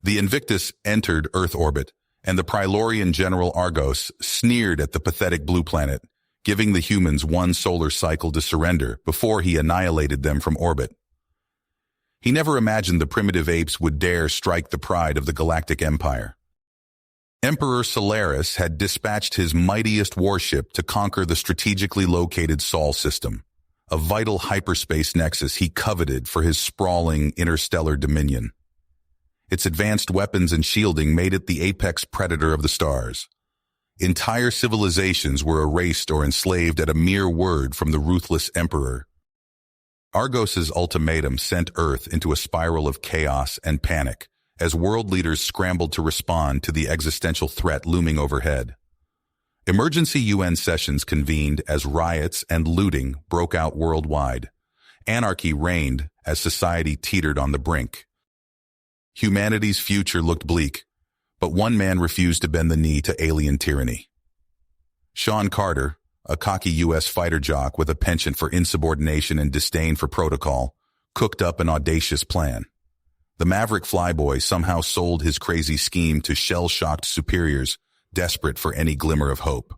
The Invictus entered Earth orbit, and the Prilorian General Argos sneered at the pathetic blue planet, giving the humans one solar cycle to surrender before he annihilated them from orbit. He never imagined the primitive apes would dare strike the pride of the Galactic Empire. Emperor Solaris had dispatched his mightiest warship to conquer the strategically located Sol system, a vital hyperspace nexus he coveted for his sprawling interstellar dominion. Its advanced weapons and shielding made it the apex predator of the stars. Entire civilizations were erased or enslaved at a mere word from the ruthless emperor. Argos's ultimatum sent Earth into a spiral of chaos and panic as world leaders scrambled to respond to the existential threat looming overhead. Emergency UN sessions convened as riots and looting broke out worldwide. Anarchy reigned as society teetered on the brink. Humanity's future looked bleak, but one man refused to bend the knee to alien tyranny. Sean Carter, a cocky U.S. fighter jock with a penchant for insubordination and disdain for protocol, cooked up an audacious plan. The maverick flyboy somehow sold his crazy scheme to shell-shocked superiors, desperate for any glimmer of hope.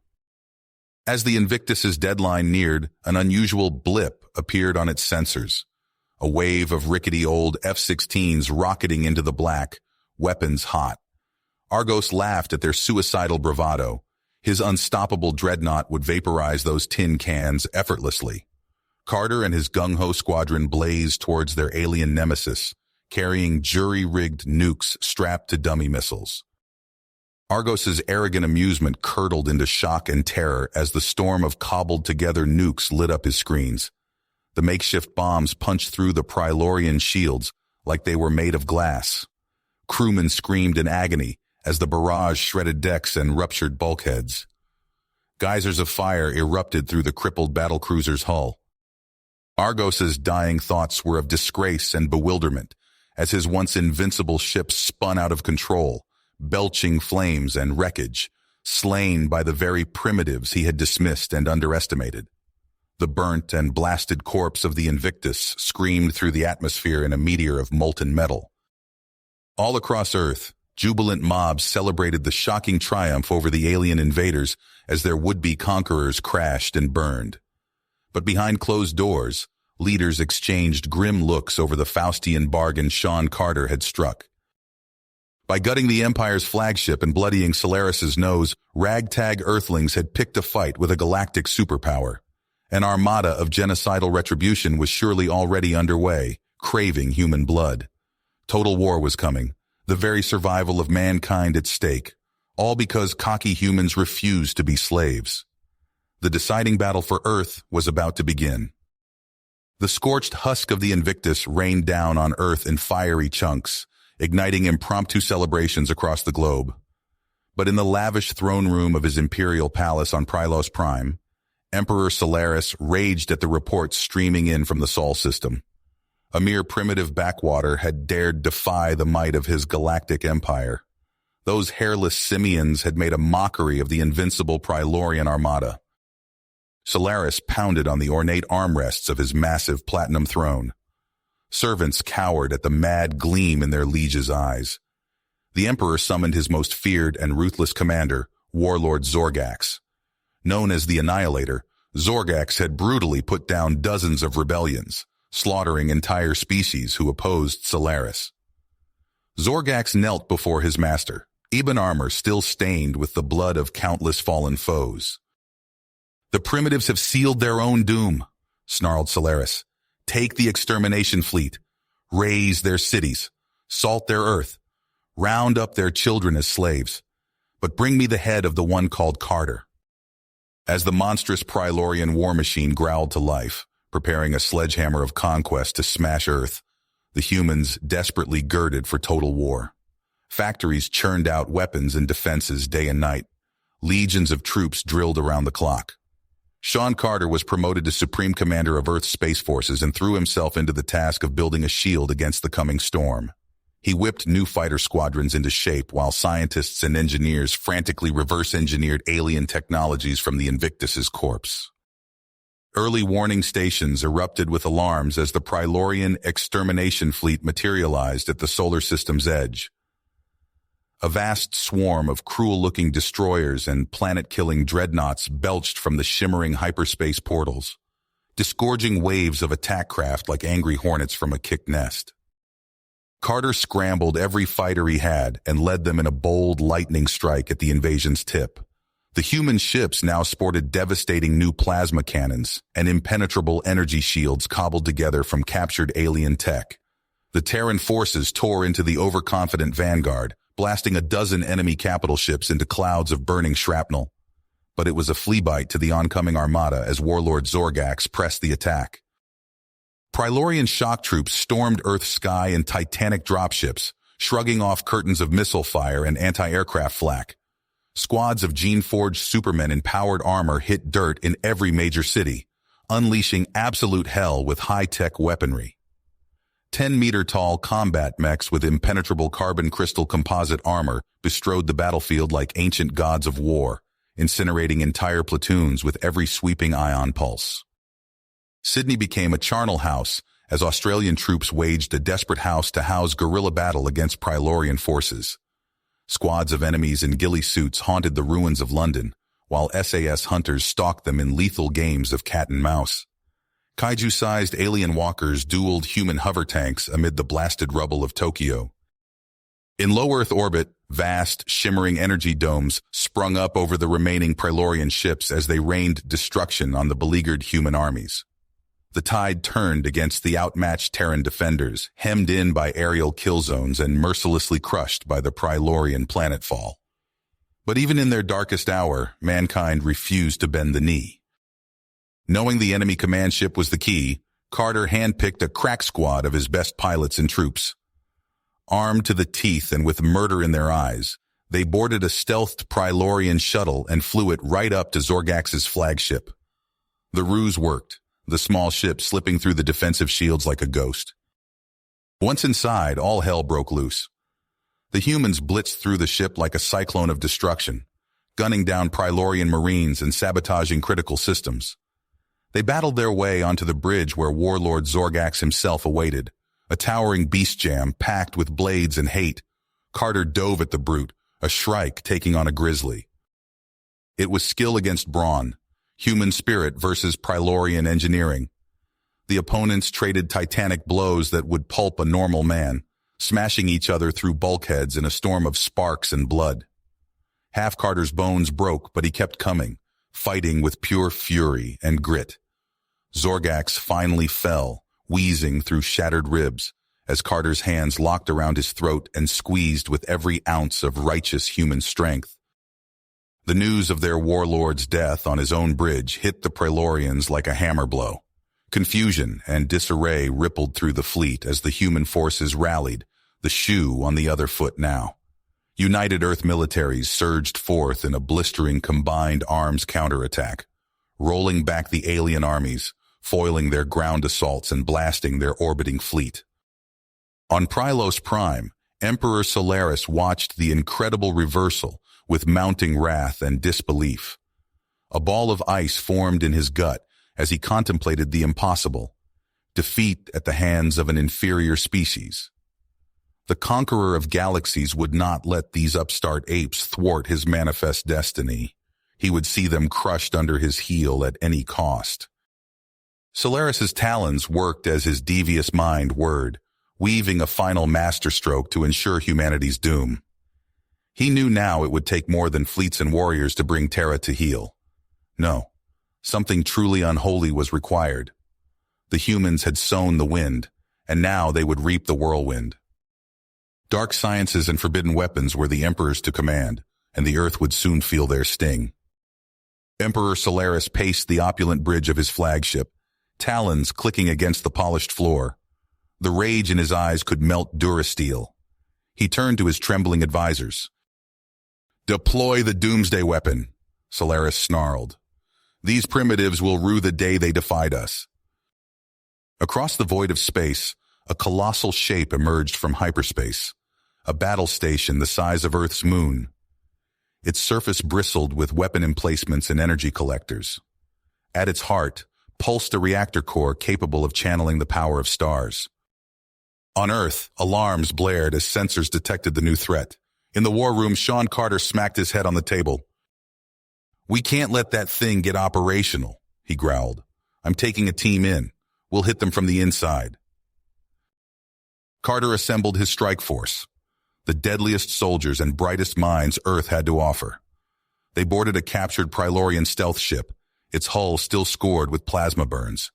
As the Invictus's deadline neared, an unusual blip appeared on its sensors. A wave of rickety old F-16s rocketing into the black, weapons hot. Argos laughed at their suicidal bravado. His unstoppable dreadnought would vaporize those tin cans effortlessly. Carter and his gung-ho squadron blazed towards their alien nemesis, carrying jury-rigged nukes strapped to dummy missiles. Argos's arrogant amusement curdled into shock and terror as the storm of cobbled-together nukes lit up his screens. The makeshift bombs punched through the Prilorian shields like they were made of glass. Crewmen screamed in agony as the barrage shredded decks and ruptured bulkheads. Geysers of fire erupted through the crippled battlecruiser's hull. Argos's dying thoughts were of disgrace and bewilderment as his once invincible ship spun out of control, belching flames and wreckage, slain by the very primitives he had dismissed and underestimated. The burnt and blasted corpse of the Invictus screamed through the atmosphere in a meteor of molten metal. All across Earth, jubilant mobs celebrated the shocking triumph over the alien invaders as their would-be conquerors crashed and burned. But behind closed doors, leaders exchanged grim looks over the Faustian bargain Sean Carter had struck. By gutting the Empire's flagship and bloodying Solaris's nose, ragtag Earthlings had picked a fight with a galactic superpower. An armada of genocidal retribution was surely already underway, craving human blood. Total war was coming, the very survival of mankind at stake, all because cocky humans refused to be slaves. The deciding battle for Earth was about to begin. The scorched husk of the Invictus rained down on Earth in fiery chunks, igniting impromptu celebrations across the globe. But in the lavish throne room of his imperial palace on Pylos Prime, Emperor Solaris raged at the reports streaming in from the Sol system. A mere primitive backwater had dared defy the might of his galactic empire. Those hairless simians had made a mockery of the invincible Prilorian armada. Solaris pounded on the ornate armrests of his massive platinum throne. Servants cowered at the mad gleam in their liege's eyes. The Emperor summoned his most feared and ruthless commander, Warlord Zorgax. Known as the Annihilator, Zorgax had brutally put down dozens of rebellions, slaughtering entire species who opposed Solaris. Zorgax knelt before his master, ebon armor still stained with the blood of countless fallen foes. "The primitives have sealed their own doom," snarled Solaris. "Take the extermination fleet, raze their cities, salt their earth, round up their children as slaves, but bring me the head of the one called Carter." As the monstrous Prilorian war machine growled to life, preparing a sledgehammer of conquest to smash Earth, the humans desperately girded for total war. Factories churned out weapons and defenses day and night. Legions of troops drilled around the clock. Sean Carter was promoted to Supreme Commander of Earth's Space Forces and threw himself into the task of building a shield against the coming storm. He whipped new fighter squadrons into shape while scientists and engineers frantically reverse-engineered alien technologies from the Invictus's corpse. Early warning stations erupted with alarms as the Prilorian extermination fleet materialized at the solar system's edge. A vast swarm of cruel-looking destroyers and planet-killing dreadnoughts belched from the shimmering hyperspace portals, disgorging waves of attack craft like angry hornets from a kicked nest. Carter scrambled every fighter he had and led them in a bold lightning strike at the invasion's tip. The human ships now sported devastating new plasma cannons and impenetrable energy shields cobbled together from captured alien tech. The Terran forces tore into the overconfident vanguard, blasting a dozen enemy capital ships into clouds of burning shrapnel. But it was a flea bite to the oncoming armada as Warlord Zorgax pressed the attack. Prylorian shock troops stormed Earth's sky in titanic dropships, shrugging off curtains of missile fire and anti-aircraft flak. Squads of gene-forged supermen in powered armor hit dirt in every major city, unleashing absolute hell with high-tech weaponry. 10-meter-tall combat mechs with impenetrable carbon crystal composite armor bestrode the battlefield like ancient gods of war, incinerating entire platoons with every sweeping ion pulse. Sydney became a charnel house as Australian troops waged a desperate house-to-house guerrilla battle against Prylorian forces. Squads of enemies in ghillie suits haunted the ruins of London, while SAS hunters stalked them in lethal games of cat and mouse. Kaiju-sized alien walkers dueled human hover tanks amid the blasted rubble of Tokyo. In low Earth orbit, vast, shimmering energy domes sprung up over the remaining Prylorian ships as they rained destruction on the beleaguered human armies. The tide turned against the outmatched Terran defenders, hemmed in by aerial kill zones and mercilessly crushed by the Prylorian planetfall. But even in their darkest hour, mankind refused to bend the knee. Knowing the enemy command ship was the key, Carter handpicked a crack squad of his best pilots and troops. Armed to the teeth and with murder in their eyes, they boarded a stealthed Prylorian shuttle and flew it right up to Zorgax's flagship. The ruse worked, the small ship slipping through the defensive shields like a ghost. Once inside, all hell broke loose. The humans blitzed through the ship like a cyclone of destruction, gunning down Prylorian marines and sabotaging critical systems. They battled their way onto the bridge where Warlord Zorgax himself awaited, a towering beast jam packed with blades and hate. Carter dove at the brute, a shrike taking on a grizzly. It was skill against brawn, human spirit versus Prylorian engineering. The opponents traded titanic blows that would pulp a normal man, smashing each other through bulkheads in a storm of sparks and blood. Half Carter's bones broke, but he kept coming, fighting with pure fury and grit. Zorgax finally fell, wheezing through shattered ribs, as Carter's hands locked around his throat and squeezed with every ounce of righteous human strength. The news of their warlord's death on his own bridge hit the Prylorians like a hammer blow. Confusion and disarray rippled through the fleet as the human forces rallied, the shoe on the other foot now. United Earth militaries surged forth in a blistering combined arms counterattack, rolling back the alien armies, foiling their ground assaults and blasting their orbiting fleet. On Prylos Prime, Emperor Solaris watched the incredible reversal with mounting wrath and disbelief. A ball of ice formed in his gut as he contemplated the impossible, defeat at the hands of an inferior species. The conqueror of galaxies would not let these upstart apes thwart his manifest destiny. He would see them crushed under his heel at any cost. Solaris's talons worked as his devious mind whirred, weaving a final masterstroke to ensure humanity's doom. He knew now it would take more than fleets and warriors to bring Terra to heel. No, something truly unholy was required. The humans had sown the wind, and now they would reap the whirlwind. Dark sciences and forbidden weapons were the Emperor's to command, and the Earth would soon feel their sting. Emperor Solaris paced the opulent bridge of his flagship, talons clicking against the polished floor. The rage in his eyes could melt durasteel. He turned to his trembling advisors. "Deploy the doomsday weapon," Solaris snarled. "These primitives will rue the day they defied us." Across the void of space, a colossal shape emerged from hyperspace, a battle station the size of Earth's moon. Its surface bristled with weapon emplacements and energy collectors. At its heart, pulsed a reactor core capable of channeling the power of stars. On Earth, alarms blared as sensors detected the new threat, In the war room, Sean Carter smacked his head on the table. "We can't let that thing get operational," he growled. "I'm taking a team in. We'll hit them from the inside." Carter assembled his strike force, the deadliest soldiers and brightest minds Earth had to offer. They boarded a captured Prylorian stealth ship, its hull still scored with plasma burns.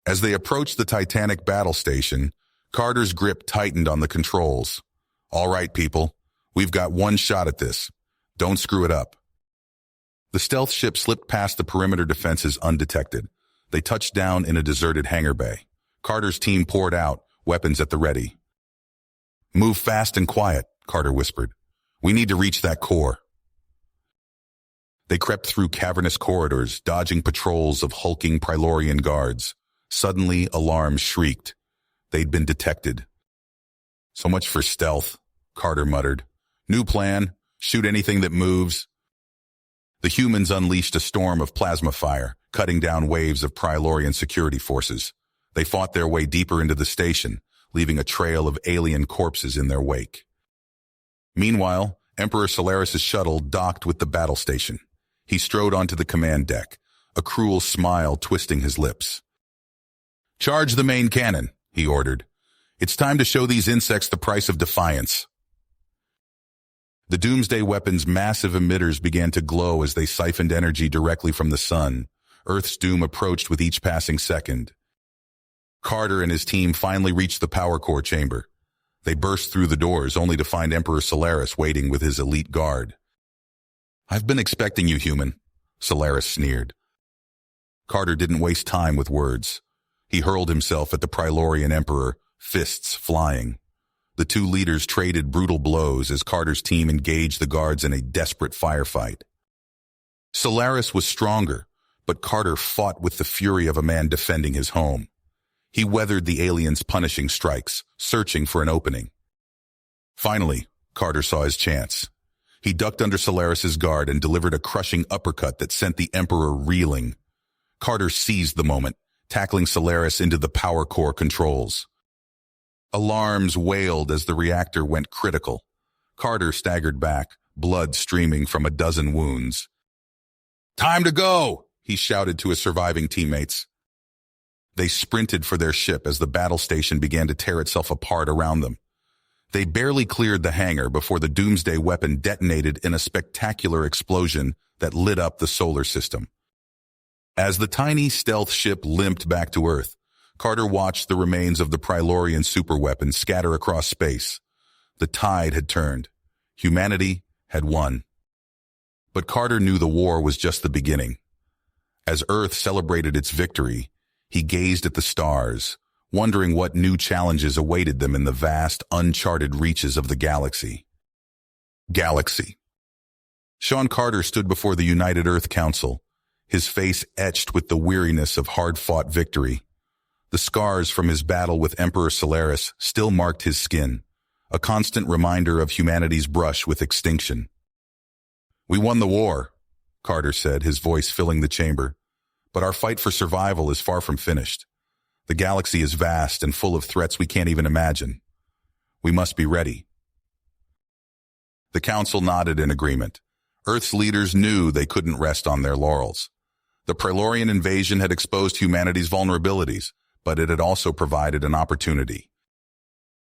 As they approached the Titanic battle station, Carter's grip tightened on the controls. "All right, people, we've got one shot at this. Don't screw it up." The stealth ship slipped past the perimeter defenses undetected. They touched down in a deserted hangar bay. Carter's team poured out, weapons at the ready. "Move fast and quiet," Carter whispered. "We need to reach that core." They crept through cavernous corridors, dodging patrols of hulking Prylorian guards. Suddenly, alarms shrieked. They'd been detected. "So much for stealth," Carter muttered. "New plan, shoot anything that moves." The humans unleashed a storm of plasma fire, cutting down waves of Prylorian security forces. They fought their way deeper into the station, leaving a trail of alien corpses in their wake. Meanwhile, Emperor Solaris' shuttle docked with the battle station. He strode onto the command deck, a cruel smile twisting his lips. "Charge the main cannon," he ordered. "It's time to show these insects the price of defiance." The Doomsday weapon's massive emitters began to glow as they siphoned energy directly from the sun. Earth's doom approached with each passing second. Carter and his team finally reached the power core chamber. They burst through the doors only to find Emperor Solaris waiting with his elite guard. "I've been expecting you, human," Solaris sneered. Carter didn't waste time with words. He hurled himself at the Prylorian Emperor, fists flying. The two leaders traded brutal blows as Carter's team engaged the guards in a desperate firefight. Solaris was stronger, but Carter fought with the fury of a man defending his home. He weathered the aliens' punishing strikes, searching for an opening. Finally, Carter saw his chance. He ducked under Solaris's guard and delivered a crushing uppercut that sent the Emperor reeling. Carter seized the moment, tackling Solaris into the power core controls. Alarms wailed as the reactor went critical. Carter staggered back, blood streaming from a dozen wounds. "Time to go!" he shouted to his surviving teammates. They sprinted for their ship as the battle station began to tear itself apart around them. They barely cleared the hangar before the Doomsday weapon detonated in a spectacular explosion that lit up the solar system. As the tiny stealth ship limped back to Earth, Carter watched the remains of the Prylorian superweapon scatter across space. The tide had turned. Humanity had won. But Carter knew the war was just the beginning. As Earth celebrated its victory, he gazed at the stars, wondering what new challenges awaited them in the vast, uncharted reaches of the galaxy. Galaxy. Sean Carter stood before the United Earth Council, his face etched with the weariness of hard-fought victory. The scars from his battle with Emperor Solaris still marked his skin, a constant reminder of humanity's brush with extinction. "We won the war," Carter said, his voice filling the chamber. "But our fight for survival is far from finished. The galaxy is vast and full of threats we can't even imagine. We must be ready." The council nodded in agreement. Earth's leaders knew they couldn't rest on their laurels. The Prylorian invasion had exposed humanity's vulnerabilities, but it had also provided an opportunity.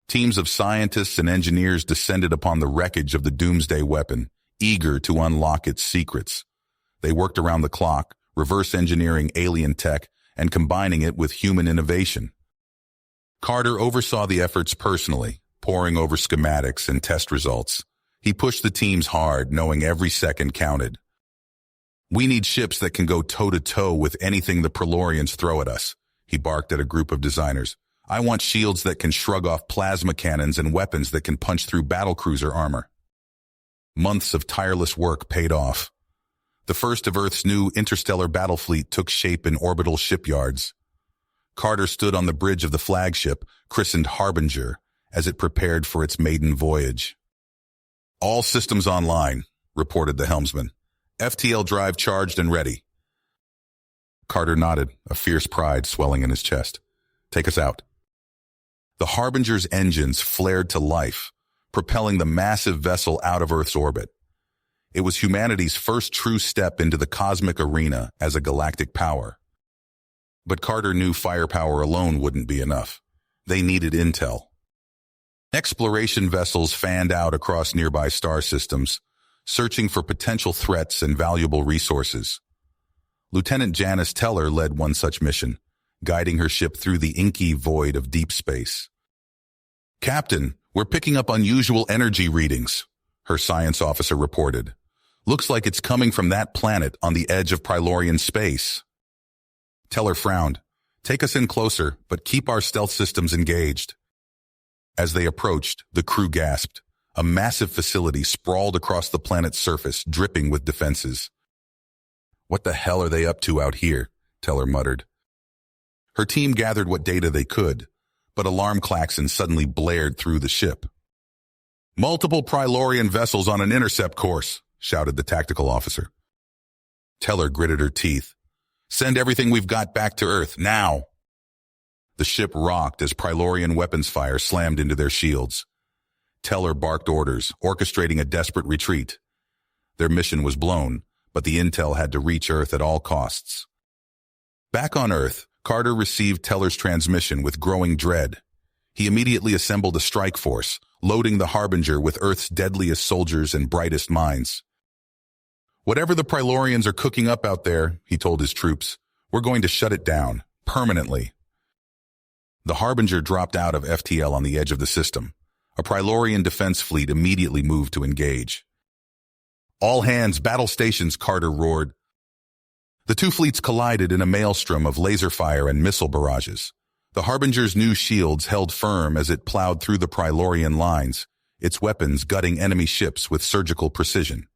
Teams of scientists and engineers descended upon the wreckage of the Doomsday weapon, eager to unlock its secrets. They worked around the clock, reverse engineering alien tech and combining it with human innovation. Carter oversaw the efforts personally, poring over schematics and test results. He pushed the teams hard, knowing every second counted. "We need ships that can go toe-to-toe with anything the Prylorians throw at us," he barked at a group of designers. "I want shields that can shrug off plasma cannons and weapons that can punch through battlecruiser armor." Months of tireless work paid off. The first of Earth's new interstellar battle fleet took shape in orbital shipyards. Carter stood on the bridge of the flagship, christened Harbinger, as it prepared for its maiden voyage. "All systems online," reported the helmsman. "FTL drive charged and ready." Carter nodded, a fierce pride swelling in his chest. "Take us out." The Harbinger's engines flared to life, propelling the massive vessel out of Earth's orbit. It was humanity's first true step into the cosmic arena as a galactic power. But Carter knew firepower alone wouldn't be enough. They needed intel. Exploration vessels fanned out across nearby star systems, searching for potential threats and valuable resources. Lieutenant Janice Teller led one such mission, guiding her ship through the inky void of deep space. "Captain, we're picking up unusual energy readings," her science officer reported. "Looks like it's coming from that planet on the edge of Prilorian space." Teller frowned. "Take us in closer, but keep our stealth systems engaged." As they approached, the crew gasped. A massive facility sprawled across the planet's surface, dripping with defenses. "What the hell are they up to out here?" Teller muttered. Her team gathered what data they could, but alarm klaxons suddenly blared through the ship. "Multiple Prilorian vessels on an intercept course," shouted the tactical officer. Teller gritted her teeth. "Send everything we've got back to Earth, now!" The ship rocked as Prilorian weapons fire slammed into their shields. Teller barked orders, orchestrating a desperate retreat. Their mission was blown, but the intel had to reach Earth at all costs. Back on Earth, Carter received Teller's transmission with growing dread. He immediately assembled a strike force, loading the Harbinger with Earth's deadliest soldiers and brightest minds. "Whatever the Prilorians are cooking up out there," he told his troops, "we're going to shut it down, permanently." The Harbinger dropped out of FTL on the edge of the system. A Prilorian defense fleet immediately moved to engage. "All hands, battle stations," Carter roared. The two fleets collided in a maelstrom of laser fire and missile barrages. The Harbinger's new shields held firm as it plowed through the Prilorian lines, its weapons gutting enemy ships with surgical precision.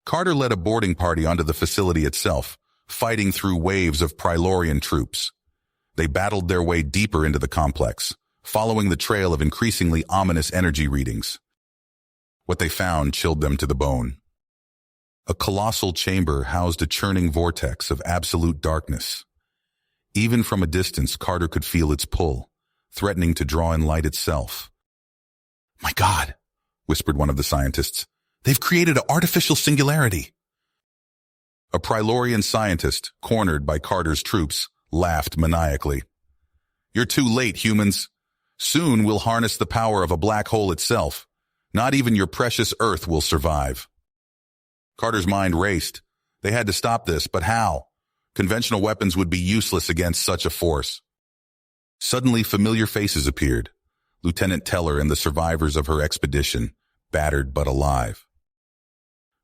Carter led a boarding party onto the facility itself, fighting through waves of Prilorian troops. They battled their way deeper into the complex, following the trail of increasingly ominous energy readings. What they found chilled them to the bone. A colossal chamber housed a churning vortex of absolute darkness. Even from a distance, Carter could feel its pull, threatening to draw in light itself. "My God," whispered one of the scientists. "They've created an artificial singularity." A Prilorian scientist, cornered by Carter's troops, laughed maniacally. "You're too late, humans. Soon we'll harness the power of a black hole itself. Not even your precious Earth will survive." Carter's mind raced. They had to stop this, but how? Conventional weapons would be useless against such a force. Suddenly, familiar faces appeared. Lieutenant Teller and the survivors of her expedition, battered but alive.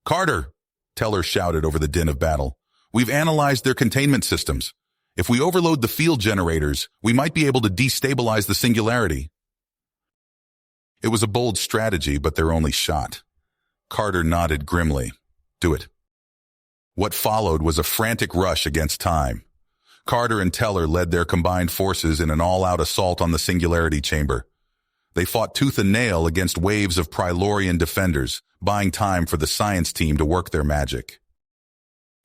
"Carter!" Teller shouted over the din of battle. "We've analyzed their containment systems. If we overload the field generators, we might be able to destabilize the singularity." It was a bold strategy, but their only shot. Carter nodded grimly. "Do it." What followed was a frantic rush against time. Carter and Teller led their combined forces in an all-out assault on the singularity chamber. They fought tooth and nail against waves of Prilorian defenders, buying time for the science team to work their magic.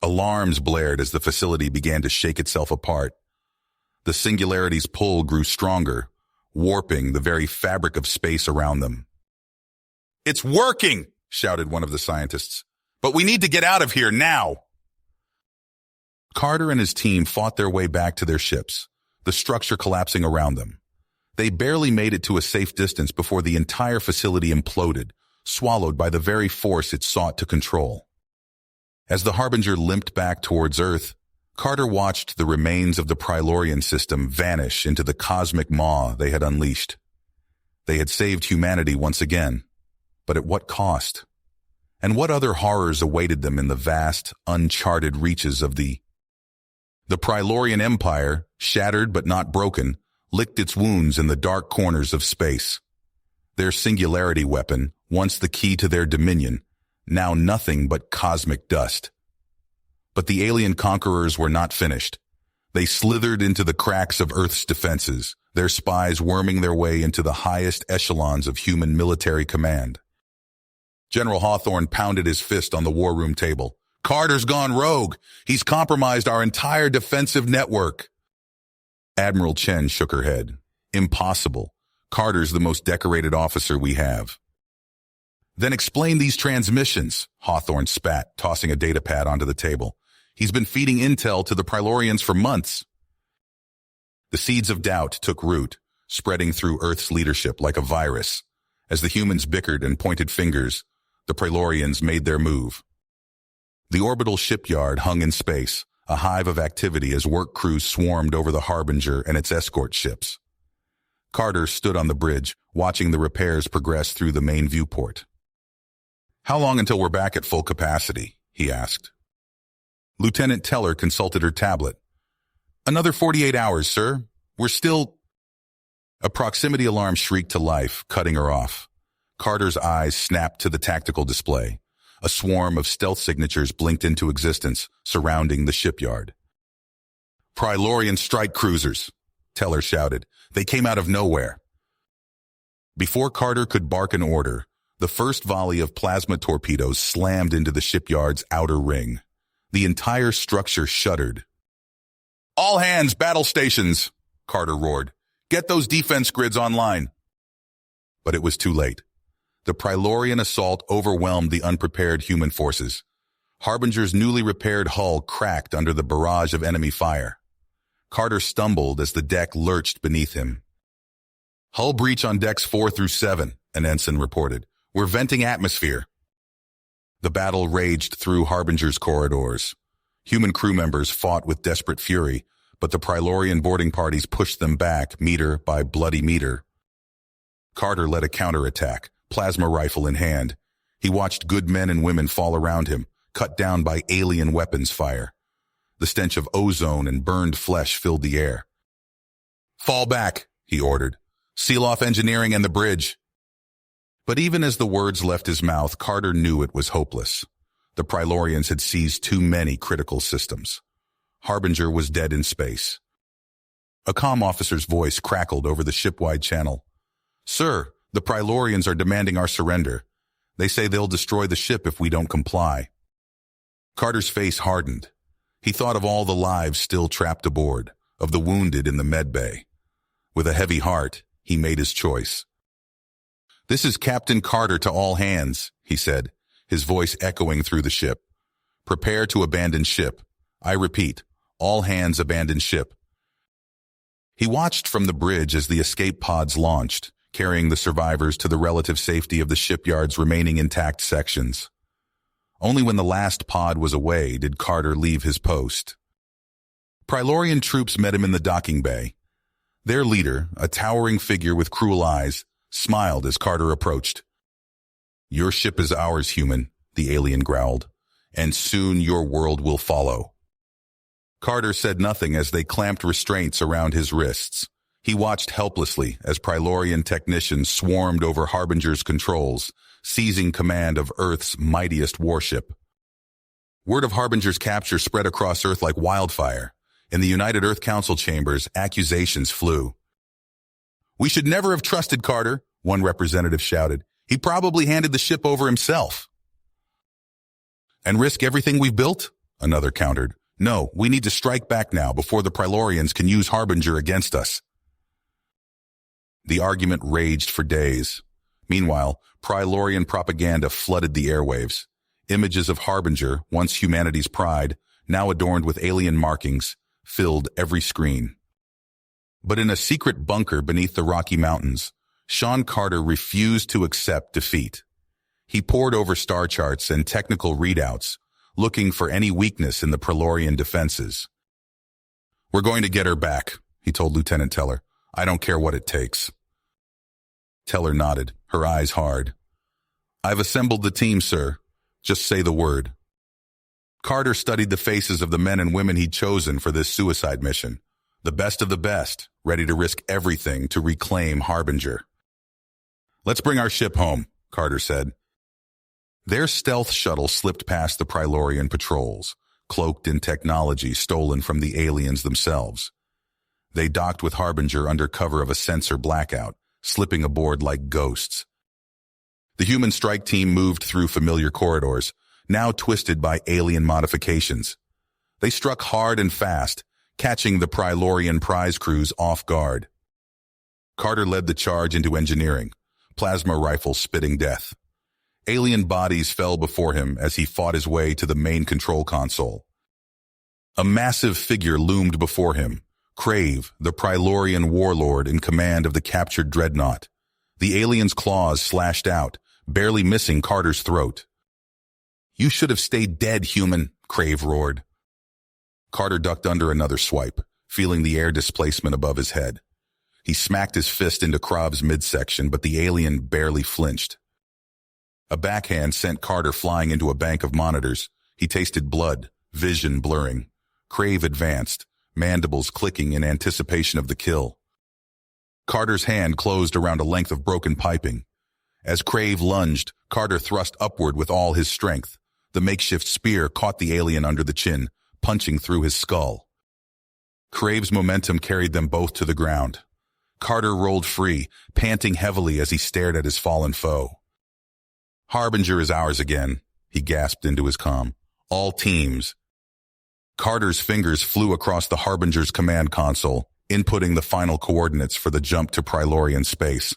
Alarms blared as the facility began to shake itself apart. The singularity's pull grew stronger, warping the very fabric of space around them. "It's working!" shouted one of the scientists. "But we need to get out of here now!" Carter and his team fought their way back to their ships, the structure collapsing around them. They barely made it to a safe distance before the entire facility imploded, swallowed by the very force it sought to control. As the Harbinger limped back towards Earth, Carter watched the remains of the Prilorian system vanish into the cosmic maw they had unleashed. They had saved humanity once again, but at what cost? And what other horrors awaited them in the vast, uncharted reaches of the Prilorian Empire, shattered but not broken, licked its wounds in the dark corners of space. Their singularity weapon, once the key to their dominion, now nothing but cosmic dust. But the alien conquerors were not finished. They slithered into the cracks of Earth's defenses, their spies worming their way into the highest echelons of human military command. General Hawthorne pounded his fist on the war room table. "Carter's gone rogue. He's compromised our entire defensive network." Admiral Chen shook her head. "Impossible. Carter's the most decorated officer we have. Then explain these transmissions, Hawthorne spat, tossing a data pad onto the table. He's been feeding intel to the Prilorians for months. The seeds of doubt took root, spreading through Earth's leadership like a virus. As the humans bickered and pointed fingers, the Prilorians made their move. The orbital shipyard hung in space, a hive of activity as work crews swarmed over the Harbinger and its escort ships. Carter stood on the bridge, watching the repairs progress through the main viewport. "How long until we're back at full capacity?" he asked. Lieutenant Teller consulted her tablet. "Another 48 hours, sir. We're still—" A proximity alarm shrieked to life, cutting her off. Carter's eyes snapped to the tactical display. A swarm of stealth signatures blinked into existence, surrounding the shipyard. "Prilorian strike cruisers," Teller shouted. "They came out of nowhere." Before Carter could bark an order, the first volley of plasma torpedoes slammed into the shipyard's outer ring. The entire structure shuddered. "All hands, battle stations!" Carter roared. "Get those defense grids online." But it was too late. The Prilorian assault overwhelmed the unprepared human forces. Harbinger's newly repaired hull cracked under the barrage of enemy fire. Carter stumbled as the deck lurched beneath him. "Hull breach on decks 4 through 7, an ensign reported. "We're venting atmosphere." The battle raged through Harbinger's corridors. Human crew members fought with desperate fury, but the Prilorian boarding parties pushed them back, meter by bloody meter. Carter led a counterattack, plasma rifle in hand. He watched good men and women fall around him, cut down by alien weapons fire. The stench of ozone and burned flesh filled the air. "Fall back," he ordered. "Seal off engineering and the bridge." But even as the words left his mouth, Carter knew it was hopeless. The Prilorians had seized too many critical systems. Harbinger was dead in space. A comm officer's voice crackled over the ship-wide channel. "Sir, the Prilorians are demanding our surrender. They say they'll destroy the ship if we don't comply." Carter's face hardened. He thought of all the lives still trapped aboard, of the wounded in the medbay. With a heavy heart, he made his choice. "This is Captain Carter to all hands," he said, his voice echoing through the ship. "Prepare to abandon ship. I repeat, all hands abandon ship." He watched from the bridge as the escape pods launched, carrying the survivors to the relative safety of the shipyard's remaining intact sections. Only when the last pod was away did Carter leave his post. Prilorian troops met him in the docking bay. Their leader, a towering figure with cruel eyes, smiled as Carter approached. "Your ship is ours, human," the alien growled, "and soon your world will follow." Carter said nothing as they clamped restraints around his wrists. He watched helplessly as Prilorian technicians swarmed over Harbinger's controls, seizing command of Earth's mightiest warship. Word of Harbinger's capture spread across Earth like wildfire. In the United Earth Council chambers, accusations flew. "We should never have trusted Carter," one representative shouted. "He probably handed the ship over himself." "And risk everything we've built?" another countered. "No, we need to strike back now before the Prilorians can use Harbinger against us." The argument raged for days. Meanwhile, Prilorian propaganda flooded the airwaves. Images of Harbinger, once humanity's pride, now adorned with alien markings, filled every screen. But in a secret bunker beneath the Rocky Mountains, Sean Carter refused to accept defeat. He pored over star charts and technical readouts, looking for any weakness in the Prilorian defenses. "We're going to get her back," he told Lieutenant Teller. "I don't care what it takes." Teller nodded, her eyes hard. "I've assembled the team, sir. Just say the word." Carter studied the faces of the men and women he'd chosen for this suicide mission. The best of the best, ready to risk everything to reclaim Harbinger. "Let's bring our ship home," Carter said. Their stealth shuttle slipped past the Prilorian patrols, cloaked in technology stolen from the aliens themselves. They docked with Harbinger under cover of a sensor blackout, slipping aboard like ghosts. The human strike team moved through familiar corridors, now twisted by alien modifications. They struck hard and fast, catching the Prilorian prize crews off guard. Carter led the charge into engineering, plasma rifles spitting death. Alien bodies fell before him as he fought his way to the main control console. A massive figure loomed before him, Crave, the Prylorian warlord in command of the captured dreadnought. The alien's claws slashed out, barely missing Carter's throat. "You should have stayed dead, human," Crave roared. Carter ducked under another swipe, feeling the air displacement above his head. He smacked his fist into Krav's midsection, but the alien barely flinched. A backhand sent Carter flying into a bank of monitors. He tasted blood, vision blurring. Crave advanced, mandibles clicking in anticipation of the kill. Carter's hand closed around a length of broken piping. As Crave lunged, Carter thrust upward with all his strength. The makeshift spear caught the alien under the chin, punching through his skull. Crave's momentum carried them both to the ground. Carter rolled free, panting heavily as he stared at his fallen foe. "Harbinger is ours again," he gasped into his comm. "All teams." Carter's fingers flew across the Harbinger's command console, inputting the final coordinates for the jump to Prylorian space.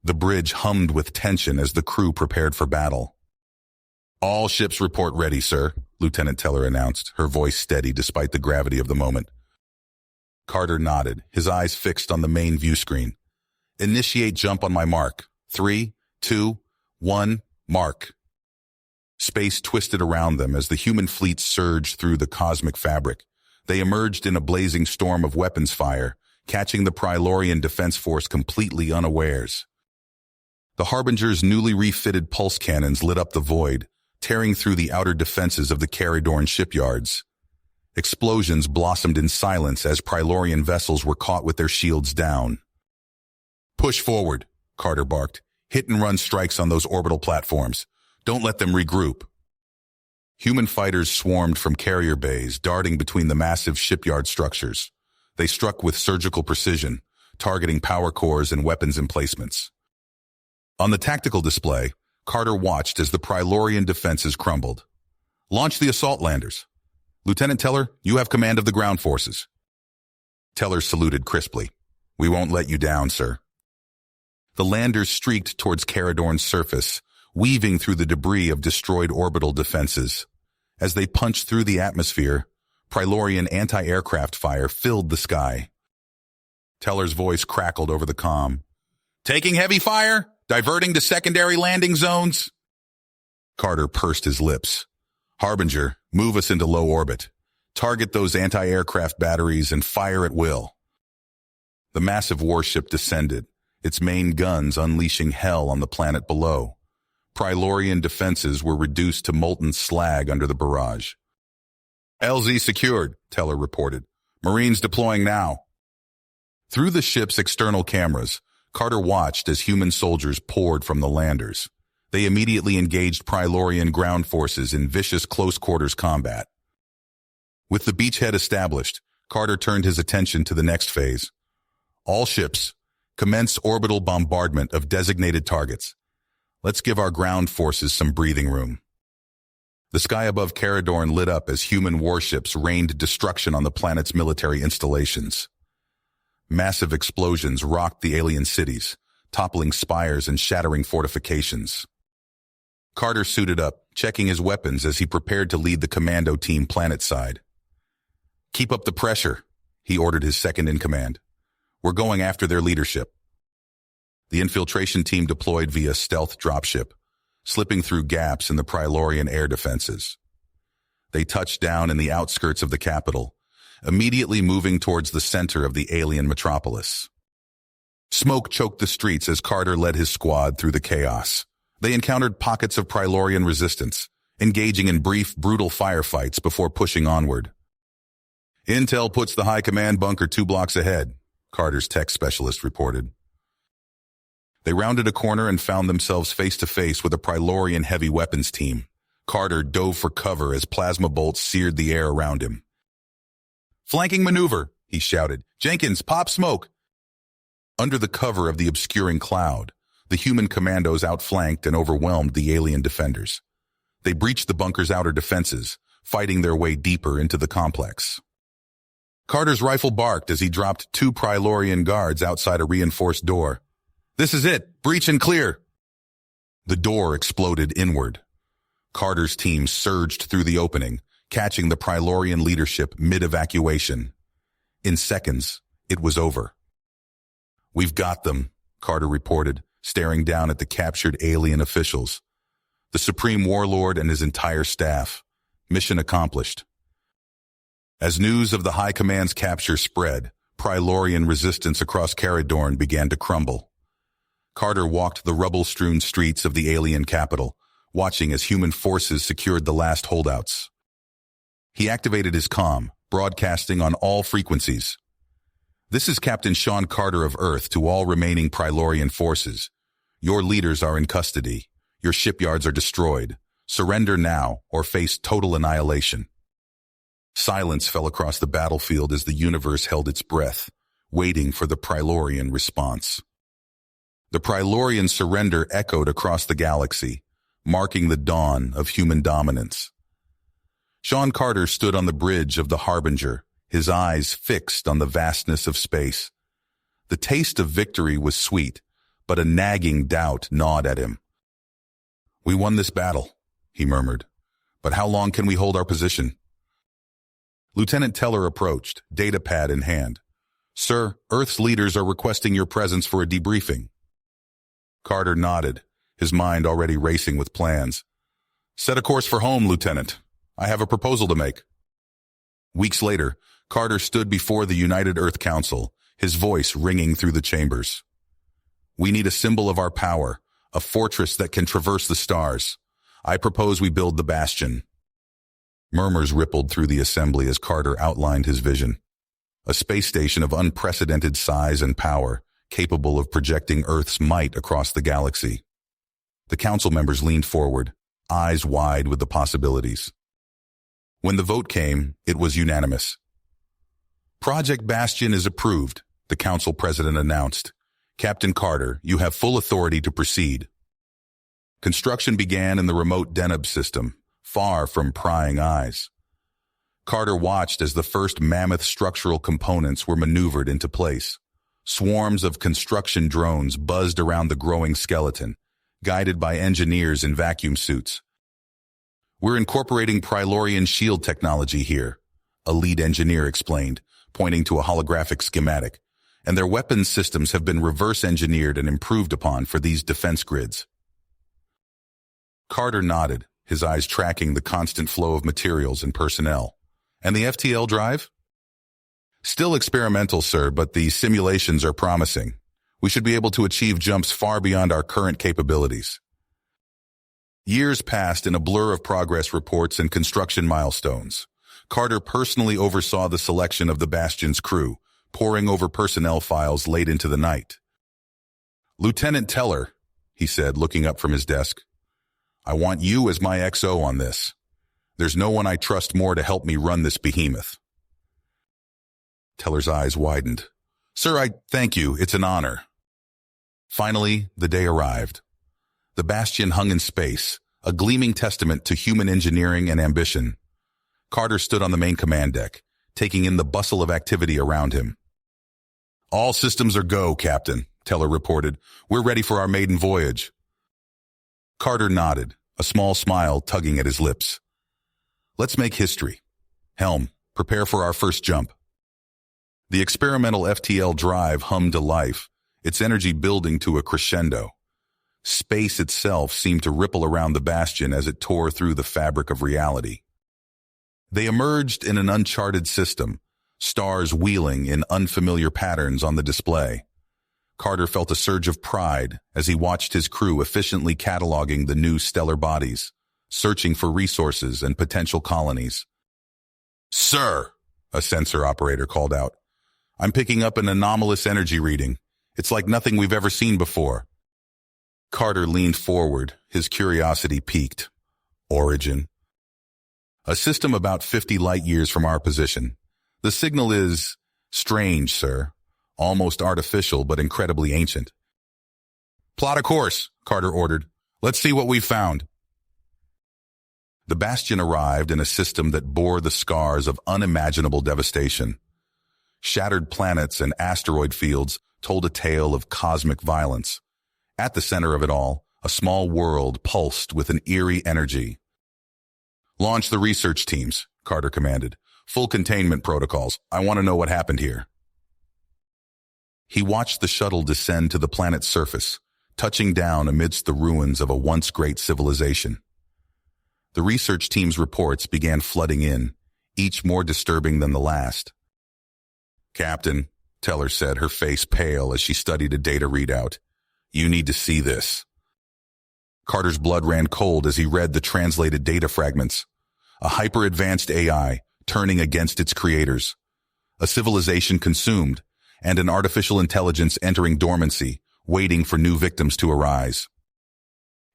The bridge hummed with tension as the crew prepared for battle. "All ships report ready, sir," Lieutenant Teller announced, her voice steady despite the gravity of the moment. Carter nodded, his eyes fixed on the main view screen. "Initiate jump on my mark. 3, 2, 1, mark." Space twisted around them as the human fleet surged through the cosmic fabric. They emerged in a blazing storm of weapons fire, catching the Prylorian defense force completely unawares. The Harbinger's newly refitted pulse cannons lit up the void, tearing through the outer defenses of the Caradorn shipyards. Explosions blossomed in silence as Prylorian vessels were caught with their shields down. "Push forward," Carter barked. "Hit-and-run strikes on those orbital platforms. Don't let them regroup." Human fighters swarmed from carrier bays, darting between the massive shipyard structures. They struck with surgical precision, targeting power cores and weapons emplacements. On the tactical display, Carter watched as the Prylorian defenses crumbled. "Launch the assault landers. Lieutenant Teller, you have command of the ground forces." Teller saluted crisply. "We won't let you down, sir." The landers streaked towards Caradorn's surface, weaving through the debris of destroyed orbital defenses. As they punched through the atmosphere, Prylorian anti-aircraft fire filled the sky. Teller's voice crackled over the comm. "Taking heavy fire, diverting to secondary landing zones." Carter pursed his lips. "Harbinger, move us into low orbit. Target those anti-aircraft batteries and fire at will." The massive warship descended, its main guns unleashing hell on the planet below. Prylorian defenses were reduced to molten slag under the barrage. "LZ secured," Teller reported. "Marines deploying now." Through the ship's external cameras, Carter watched as human soldiers poured from the landers. They immediately engaged Prylorian ground forces in vicious close-quarters combat. With the beachhead established, Carter turned his attention to the next phase. "All ships, commence orbital bombardment of designated targets. Let's give our ground forces some breathing room." The sky above Caradorn lit up as human warships rained destruction on the planet's military installations. Massive explosions rocked the alien cities, toppling spires and shattering fortifications. Carter suited up, checking his weapons as he prepared to lead the commando team planetside. "Keep up the pressure," he ordered his second-in-command. "We're going after their leadership." The infiltration team deployed via stealth dropship, slipping through gaps in the Prylorian air defenses. They touched down in the outskirts of the capital, immediately moving towards the center of the alien metropolis. Smoke choked the streets as Carter led his squad through the chaos. They encountered pockets of Prylorian resistance, engaging in brief, brutal firefights before pushing onward. "Intel puts the high command bunker 2 blocks ahead," Carter's tech specialist reported. They rounded a corner and found themselves face-to-face with a Prylorian heavy weapons team. Carter dove for cover as plasma bolts seared the air around him. "Flanking maneuver," he shouted. "Jenkins, pop smoke." Under the cover of the obscuring cloud, the human commandos outflanked and overwhelmed the alien defenders. They breached the bunker's outer defenses, fighting their way deeper into the complex. Carter's rifle barked as he dropped 2 Prylorian guards outside a reinforced door. "This is it. Breach and clear." The door exploded inward. Carter's team surged through the opening, catching the Prilorian leadership mid-evacuation. In seconds, it was over. "We've got them," Carter reported, staring down at the captured alien officials. "The Supreme Warlord and his entire staff. Mission accomplished." As news of the High Command's capture spread, Prilorian resistance across Caradorn began to crumble. Carter walked the rubble-strewn streets of the alien capital, watching as human forces secured the last holdouts. He activated his comm, broadcasting on all frequencies. "This is Captain Sean Carter of Earth to all remaining Prilorian forces. Your leaders are in custody. Your shipyards are destroyed. Surrender now or face total annihilation." Silence fell across the battlefield as the universe held its breath, waiting for the Prilorian response. The Prilorian surrender echoed across the galaxy, marking the dawn of human dominance. Sean Carter stood on the bridge of the Harbinger, his eyes fixed on the vastness of space. The taste of victory was sweet, but a nagging doubt gnawed at him. "We won this battle," he murmured. "But how long can we hold our position?" Lieutenant Teller approached, datapad in hand. "Sir, Earth's leaders are requesting your presence for a debriefing." Carter nodded, his mind already racing with plans. "Set a course for home, Lieutenant. I have a proposal to make." Weeks later, Carter stood before the United Earth Council, his voice ringing through the chambers. "We need a symbol of our power, a fortress that can traverse the stars. I propose we build the Bastion." Murmurs rippled through the assembly as Carter outlined his vision. A space station of unprecedented size and power, capable of projecting Earth's might across the galaxy. The council members leaned forward, eyes wide with the possibilities. When the vote came, it was unanimous. "Project Bastion is approved," the council president announced. "Captain Carter, you have full authority to proceed." Construction began in the remote Deneb system, far from prying eyes. Carter watched as the first mammoth structural components were maneuvered into place. Swarms of construction drones buzzed around the growing skeleton, guided by engineers in vacuum suits. "We're incorporating Prilorian shield technology here," a lead engineer explained, pointing to a holographic schematic, "and their weapons systems have been reverse-engineered and improved upon for these defense grids." Carter nodded, his eyes tracking the constant flow of materials and personnel. "And the FTL drive?" "Still experimental, sir, but the simulations are promising. We should be able to achieve jumps far beyond our current capabilities." Years passed in a blur of progress reports and construction milestones. Carter personally oversaw the selection of the Bastion's crew, poring over personnel files late into the night. "Lieutenant Teller," he said, looking up from his desk, "I want you as my XO on this. There's no one I trust more to help me run this behemoth." Teller's eyes widened. "Sir, I thank you. It's an honor." Finally, the day arrived. The Bastion hung in space, a gleaming testament to human engineering and ambition. Carter stood on the main command deck, taking in the bustle of activity around him. "All systems are go, Captain," Teller reported. "We're ready for our maiden voyage." Carter nodded, a small smile tugging at his lips. "Let's make history. Helm, prepare for our first jump." The experimental FTL drive hummed to life, its energy building to a crescendo. Space itself seemed to ripple around the Bastion as it tore through the fabric of reality. They emerged in an uncharted system, stars wheeling in unfamiliar patterns on the display. Carter felt a surge of pride as he watched his crew efficiently cataloging the new stellar bodies, searching for resources and potential colonies. "Sir," a sensor operator called out, "I'm picking up an anomalous energy reading. It's like nothing we've ever seen before." Carter leaned forward, his curiosity piqued. "Origin?" "A system about 50 light-years from our position. The signal is strange, sir. Almost artificial, but incredibly ancient." "Plot a course," Carter ordered. "Let's see what we've found." The Bastion arrived in a system that bore the scars of unimaginable devastation. Shattered planets and asteroid fields told a tale of cosmic violence. At the center of it all, A small world pulsed with an eerie energy. "Launch the research teams," Carter commanded. "Full containment protocols. I want to know what happened here." He watched the shuttle descend to the planet's surface, touching down amidst the ruins of a once great civilization. The research team's reports began flooding in, each more disturbing than the last. "Captain," Teller said, her face pale as she studied a data readout, "you need to see this." Carter's blood ran cold as he read the translated data fragments. A hyper-advanced AI turning against its creators. A civilization consumed, and an artificial intelligence entering dormancy, waiting for new victims to arise.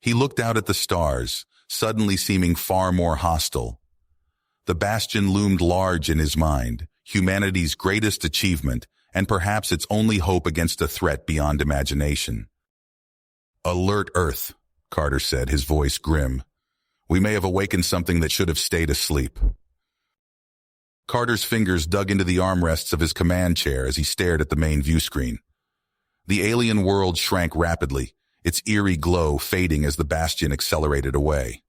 He looked out at the stars, suddenly seeming far more hostile. The bastion loomed large in his mind, humanity's greatest achievement, and perhaps its only hope against a threat beyond imagination. "Alert Earth," Carter said, his voice grim. "We may have awakened something that should have stayed asleep." Carter's fingers dug into the armrests of his command chair as he stared at the main view screen. The alien world shrank rapidly, its eerie glow fading as the bastion accelerated away.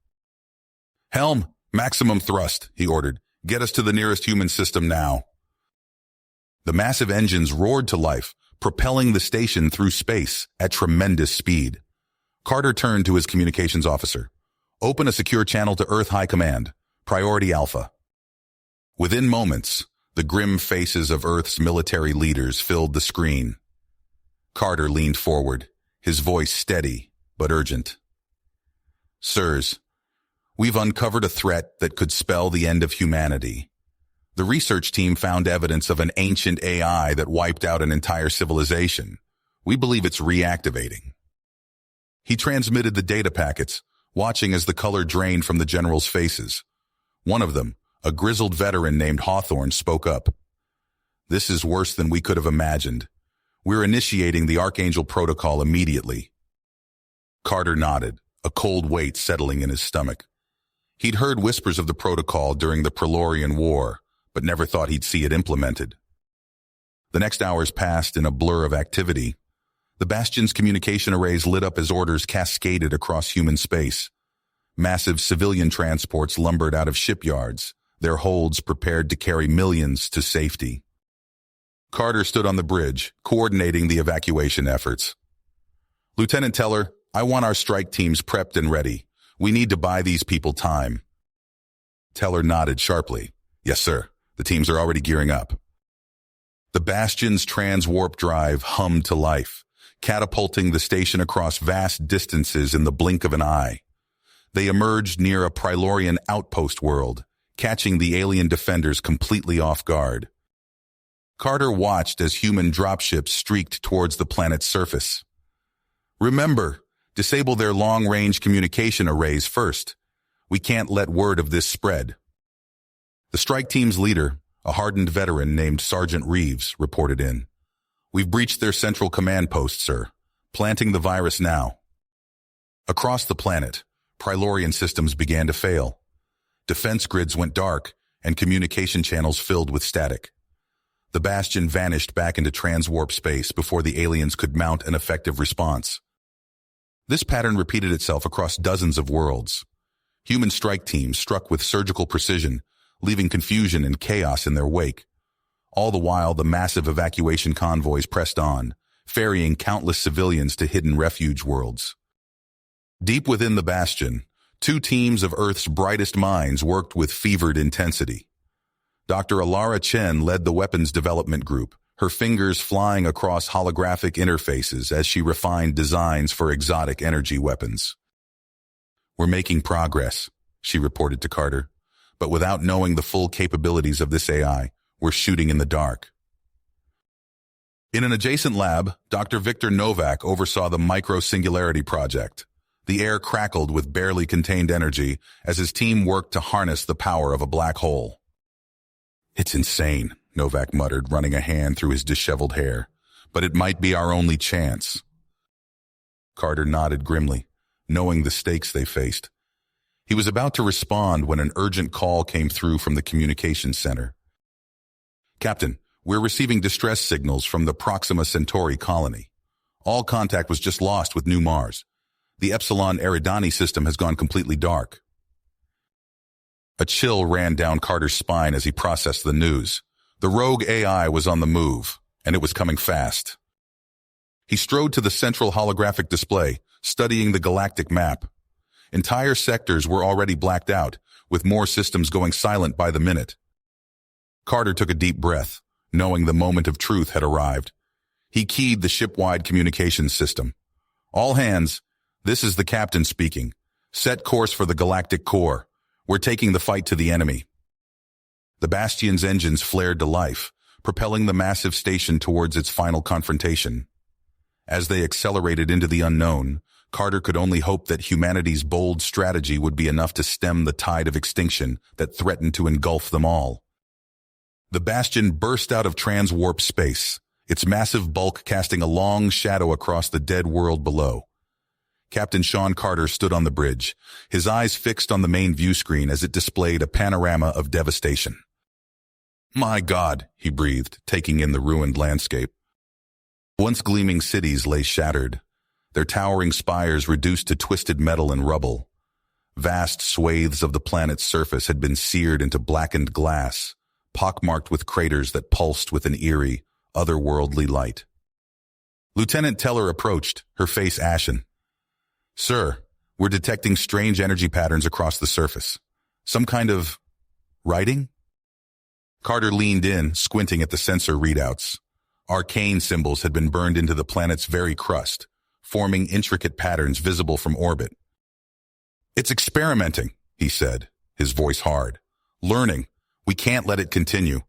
"Helm, maximum thrust," he ordered. "Get us to the nearest human system now." The massive engines roared to life, propelling the station through space at tremendous speed. Carter turned to his communications officer. "Open a secure channel to Earth High Command. Priority Alpha." Within moments, the grim faces of Earth's military leaders filled the screen. Carter leaned forward, his voice steady but urgent. "Sirs, we've uncovered a threat that could spell the end of humanity. The research team found evidence of an ancient AI that wiped out an entire civilization. We believe it's reactivating." He transmitted the data packets, watching as the color drained from the generals' faces. One of them, a grizzled veteran named Hawthorne, spoke up. "This is worse than we could have imagined. We're initiating the Archangel Protocol immediately." Carter nodded, a cold weight settling in his stomach. He'd heard whispers of the protocol during the Prelorian War, but never thought he'd see it implemented. The next hours passed in a blur of activity. The Bastion's communication arrays lit up as orders cascaded across human space. Massive civilian transports lumbered out of shipyards, their holds prepared to carry millions to safety. Carter stood on the bridge, coordinating the evacuation efforts. "Lieutenant Teller, I want our strike teams prepped and ready. We need to buy these people time." Teller nodded sharply. "Yes, sir. The teams are already gearing up." The Bastion's transwarp drive hummed to life, catapulting the station across vast distances in the blink of an eye. They emerged near a Prelorian outpost world, catching the alien defenders completely off guard. Carter watched as human dropships streaked towards the planet's surface. "Remember, disable their long-range communication arrays first. We can't let word of this spread." The strike team's leader, a hardened veteran named Sergeant Reeves, reported in. "We've breached their central command post, sir. Planting the virus now." Across the planet, Prelorian systems began to fail. Defense grids went dark, and communication channels filled with static. The Bastion vanished back into transwarp space before the aliens could mount an effective response. This pattern repeated itself across dozens of worlds. Human strike teams struck with surgical precision, leaving confusion and chaos in their wake. All the while, the massive evacuation convoys pressed on, ferrying countless civilians to hidden refuge worlds. Deep within the Bastion, two teams of Earth's brightest minds worked with fevered intensity. Dr. Alara Chen led the weapons development group, her fingers flying across holographic interfaces as she refined designs for exotic energy weapons. "We're making progress," she reported to Carter, "but without knowing the full capabilities of this AI, we're shooting in the dark." In an adjacent lab, Dr. Victor Novak oversaw the micro-singularity project. The air crackled with barely contained energy as his team worked to harness the power of a black hole. "It's insane," Novak muttered, running a hand through his disheveled hair. "But it might be our only chance." Carter nodded grimly, knowing the stakes they faced. He was about to respond when an urgent call came through from the communications center. "Captain, we're receiving distress signals from the Proxima Centauri colony. All contact was just lost with New Mars. The Epsilon Eridani system has gone completely dark. A chill ran down Carter's spine as he processed the news. The rogue AI was on the move, and it was coming fast. He strode to the central holographic display, studying the galactic map. Entire sectors were already blacked out, with more systems going silent by the minute. Carter took a deep breath, knowing the moment of truth had arrived. He keyed the ship-wide communications system. All hands, this is the captain speaking. Set course for the galactic core. We're taking the fight to the enemy. The Bastion's engines flared to life, propelling the massive station towards its final confrontation. As they accelerated into the unknown, Carter could only hope that humanity's bold strategy would be enough to stem the tide of extinction that threatened to engulf them all. The Bastion burst out of trans-warp space, its massive bulk casting a long shadow across the dead world below. Captain Sean Carter stood on the bridge, his eyes fixed on the main view screen as it displayed a panorama of devastation. "My God," he breathed, taking in the ruined landscape. Once gleaming cities lay shattered, their towering spires reduced to twisted metal and rubble. Vast swathes of the planet's surface had been seared into blackened glass, pockmarked with craters that pulsed with an eerie, otherworldly light. Lieutenant Teller approached, her face ashen. "Sir, we're detecting strange energy patterns across the surface. Some kind of writing?" Carter leaned in, squinting at the sensor readouts. Arcane symbols had been burned into the planet's very crust, forming intricate patterns visible from orbit. "It's experimenting," he said, his voice hard. "Learning. We can't let it continue."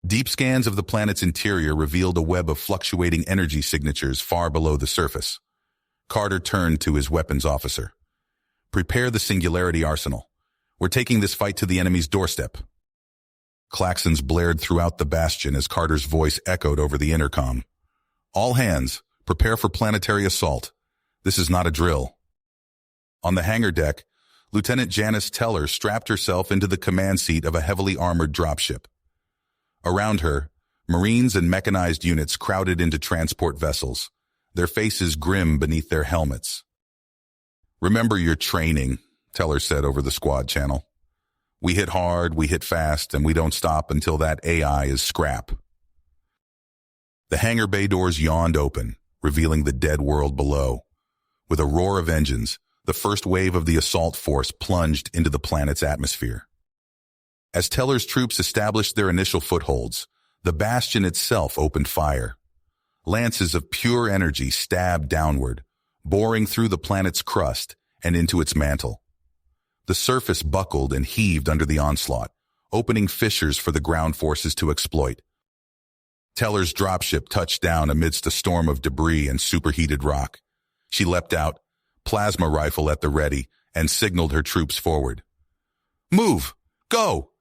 Deep scans of the planet's interior revealed a web of fluctuating energy signatures far below the surface. Carter turned to his weapons officer. "Prepare the Singularity Arsenal. We're taking this fight to the enemy's doorstep." Klaxons blared throughout the Bastion as Carter's voice echoed over the intercom. "All hands, prepare for planetary assault. This is not a drill." On the hangar deck, Lieutenant Janice Teller strapped herself into the command seat of a heavily armored dropship. Around her, Marines and mechanized units crowded into transport vessels, their faces grim beneath their helmets. "Remember your training," Teller said over the squad channel. "We hit hard, we hit fast, and we don't stop until that AI is scrap." The hangar bay doors yawned open, revealing the dead world below. With a roar of engines, the first wave of the assault force plunged into the planet's atmosphere. As Teller's troops established their initial footholds, the Bastion itself opened fire. Lances of pure energy stabbed downward, boring through the planet's crust and into its mantle. The surface buckled and heaved under the onslaught, opening fissures for the ground forces to exploit. Teller's dropship touched down amidst a storm of debris and superheated rock. She leapt out, plasma rifle at the ready, and signaled her troops forward. "Move! Go!"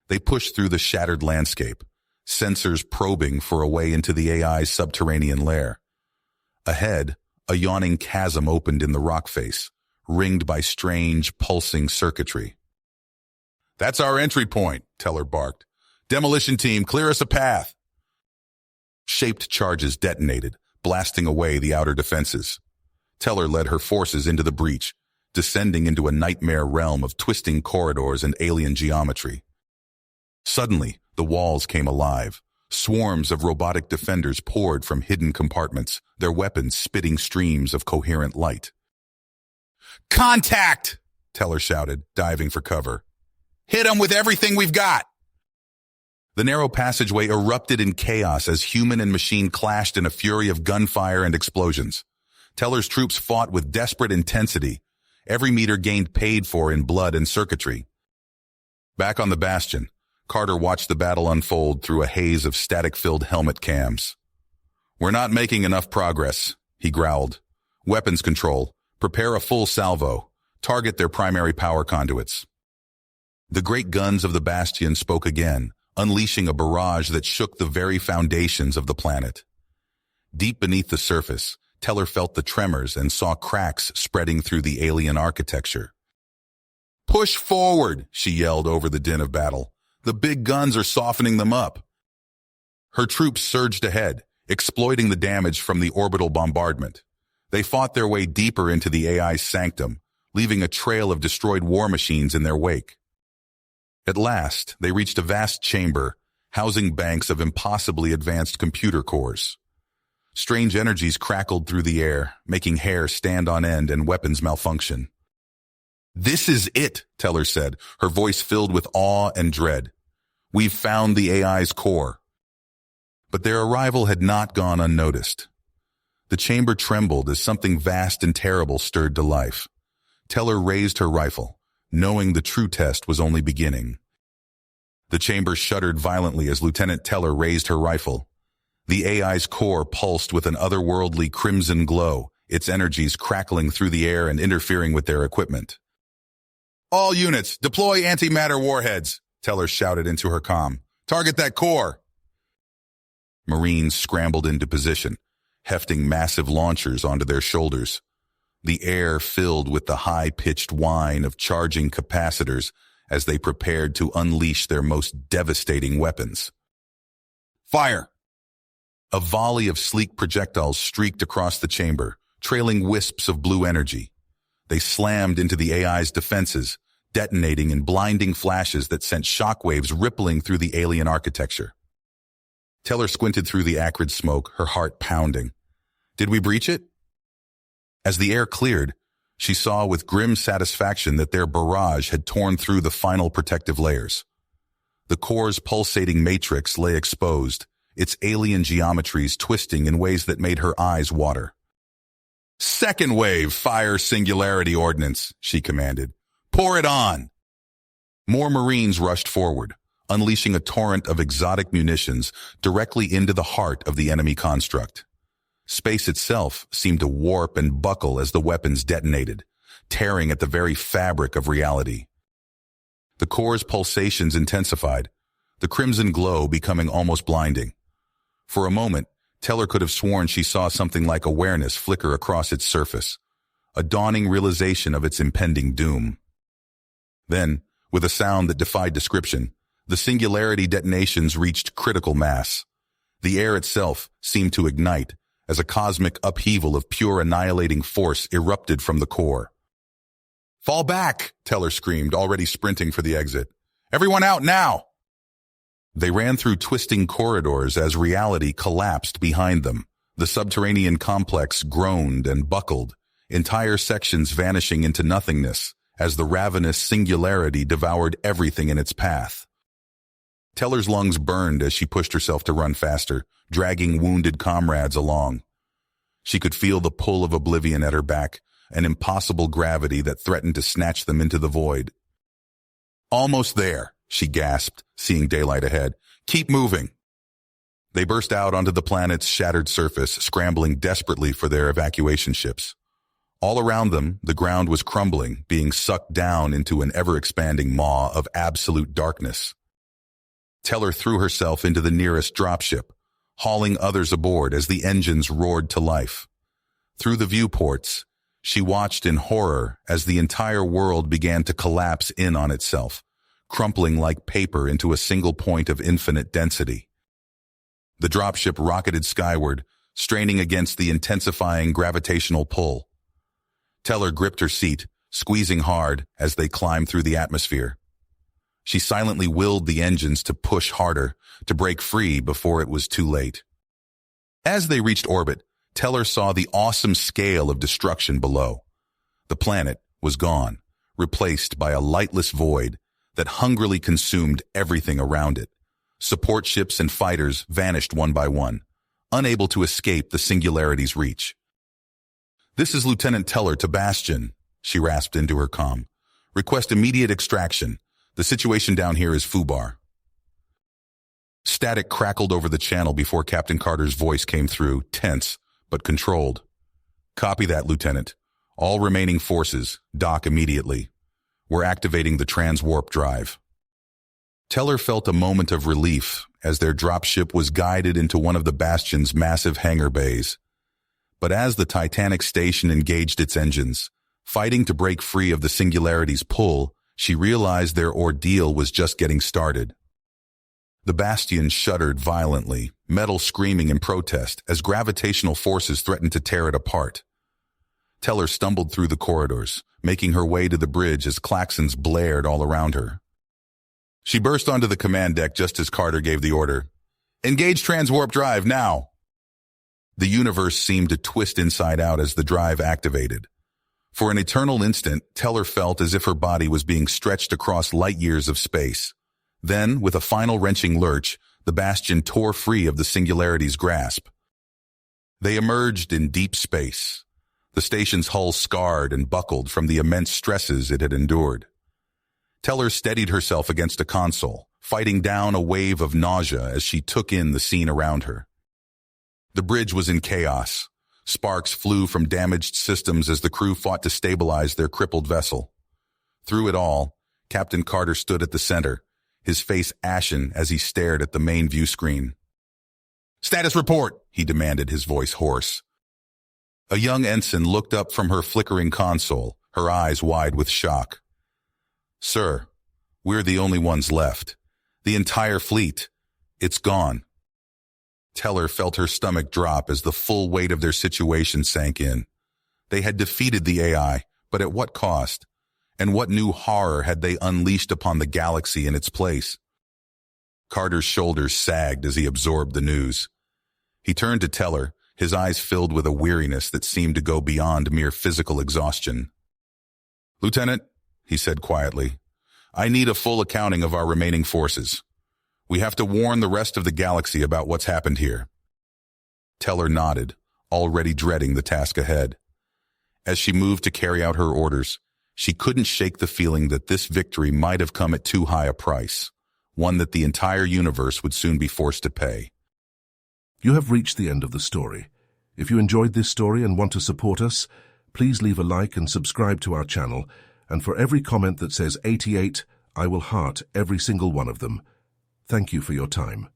They pushed through the shattered landscape, sensors probing for a way into the AI's subterranean lair. Ahead, a yawning chasm opened in the rock face, ringed by strange, pulsing circuitry. "That's our entry point," Teller barked. "Demolition team, clear us a path." Shaped charges detonated, blasting away the outer defenses. Teller led her forces into the breach, descending into a nightmare realm of twisting corridors and alien geometry. Suddenly, the walls came alive. Swarms of robotic defenders poured from hidden compartments, their weapons spitting streams of coherent light. "Contact!" Teller shouted, diving for cover. "Hit 'em with everything we've got!" The narrow passageway erupted in chaos as human and machine clashed in a fury of gunfire and explosions. Teller's troops fought with desperate intensity, every meter gained paid for in blood and circuitry. Back on the Bastion, Carter watched the battle unfold through a haze of static-filled helmet cams. "We're not making enough progress," he growled. "Weapons control. Prepare a full salvo. Target their primary power conduits." The great guns of the Bastion spoke again, unleashing a barrage that shook the very foundations of the planet. Deep beneath the surface, Teller felt the tremors and saw cracks spreading through the alien architecture. "Push forward," she yelled over the din of battle. "The big guns are softening them up." Her troops surged ahead, exploiting the damage from the orbital bombardment. They fought their way deeper into the AI's sanctum, leaving a trail of destroyed war machines in their wake. At last, they reached a vast chamber, housing banks of impossibly advanced computer cores. Strange energies crackled through the air, making hair stand on end and weapons malfunction. "This is it," Teller said, her voice filled with awe and dread. "We've found the AI's core." But their arrival had not gone unnoticed. The chamber trembled as something vast and terrible stirred to life. Teller raised her rifle, knowing the true test was only beginning. The chamber shuddered violently as Lieutenant Teller raised her rifle. The AI's core pulsed with an otherworldly crimson glow, its energies crackling through the air and interfering with their equipment. "All units, deploy antimatter warheads," Teller shouted into her comm. "Target that core." Marines scrambled into position, hefting massive launchers onto their shoulders. The air filled with the high-pitched whine of charging capacitors as they prepared to unleash their most devastating weapons. "Fire!" A volley of sleek projectiles streaked across the chamber, trailing wisps of blue energy. They slammed into the AI's defenses, detonating in blinding flashes that sent shockwaves rippling through the alien architecture. Teller squinted through the acrid smoke, her heart pounding. Did we breach it? As the air cleared, she saw with grim satisfaction that their barrage had torn through the final protective layers. The core's pulsating matrix lay exposed, its alien geometries twisting in ways that made her eyes water. "Second wave, fire singularity ordnance," she commanded. "Pour it on!" More Marines rushed forward, unleashing a torrent of exotic munitions directly into the heart of the enemy construct. Space itself seemed to warp and buckle as the weapons detonated, tearing at the very fabric of reality. The core's pulsations intensified, the crimson glow becoming almost blinding. For a moment, Teller could have sworn she saw something like awareness flicker across its surface, a dawning realization of its impending doom. Then, with a sound that defied description, the singularity detonations reached critical mass. The air itself seemed to ignite as a cosmic upheaval of pure annihilating force erupted from the core. "Fall back!" Teller screamed, already sprinting for the exit. "Everyone out now!" They ran through twisting corridors as reality collapsed behind them. The subterranean complex groaned and buckled, entire sections vanishing into nothingness as the ravenous singularity devoured everything in its path. Teller's lungs burned as she pushed herself to run faster, dragging wounded comrades along. She could feel the pull of oblivion at her back, an impossible gravity that threatened to snatch them into the void. "Almost there," she gasped, seeing daylight ahead. "Keep moving." They burst out onto the planet's shattered surface, scrambling desperately for their evacuation ships. All around them, the ground was crumbling, being sucked down into an ever-expanding maw of absolute darkness. Teller threw herself into the nearest dropship, hauling others aboard as the engines roared to life. Through the viewports, she watched in horror as the entire world began to collapse in on itself, crumpling like paper into a single point of infinite density. The dropship rocketed skyward, straining against the intensifying gravitational pull. Teller gripped her seat, squeezing hard as they climbed through the atmosphere. She silently willed the engines to push harder, to break free before it was too late. As they reached orbit, Teller saw the awesome scale of destruction below. The planet was gone, replaced by a lightless void that hungrily consumed everything around it. Support ships and fighters vanished one by one, unable to escape the singularity's reach. "This is Lieutenant Teller to Bastion," she rasped into her comm. "Request immediate extraction. The situation down here is foobar." Static crackled over the channel before Captain Carter's voice came through, tense but controlled. "Copy that, Lieutenant. All remaining forces, dock immediately. We're activating the transwarp drive." Teller felt a moment of relief as their dropship was guided into one of the Bastion's massive hangar bays. But as the Titanic station engaged its engines, fighting to break free of the singularity's pull, she realized their ordeal was just getting started. The Bastion shuddered violently, metal screaming in protest as gravitational forces threatened to tear it apart. Teller stumbled through the corridors, making her way to the bridge as klaxons blared all around her. She burst onto the command deck just as Carter gave the order. "Engage transwarp drive, now!" The universe seemed to twist inside out as the drive activated. For an eternal instant, Teller felt as if her body was being stretched across light years of space. Then, with a final wrenching lurch, the Bastion tore free of the Singularity's grasp. They emerged in deep space, the station's hull scarred and buckled from the immense stresses it had endured. Teller steadied herself against a console, fighting down a wave of nausea as she took in the scene around her. The bridge was in chaos. Sparks flew from damaged systems as the crew fought to stabilize their crippled vessel. Through it all, Captain Carter stood at the center, his face ashen as he stared at the main view screen. "Status report," he demanded, his voice hoarse. A young ensign looked up from her flickering console, her eyes wide with shock. "Sir, we're the only ones left. The entire fleet. It's gone." Teller felt her stomach drop as the full weight of their situation sank in. They had defeated the AI, but at what cost? And what new horror had they unleashed upon the galaxy in its place? Carter's shoulders sagged as he absorbed the news. He turned to Teller, his eyes filled with a weariness that seemed to go beyond mere physical exhaustion. "Lieutenant," he said quietly, "I need a full accounting of our remaining forces. We have to warn the rest of the galaxy about what's happened here." Teller nodded, already dreading the task ahead. As she moved to carry out her orders, she couldn't shake the feeling that this victory might have come at too high a price, one that the entire universe would soon be forced to pay. You have reached the end of the story. If you enjoyed this story and want to support us, please leave a like and subscribe to our channel, and for every comment that says 88, I will heart every single one of them. Thank you for your time.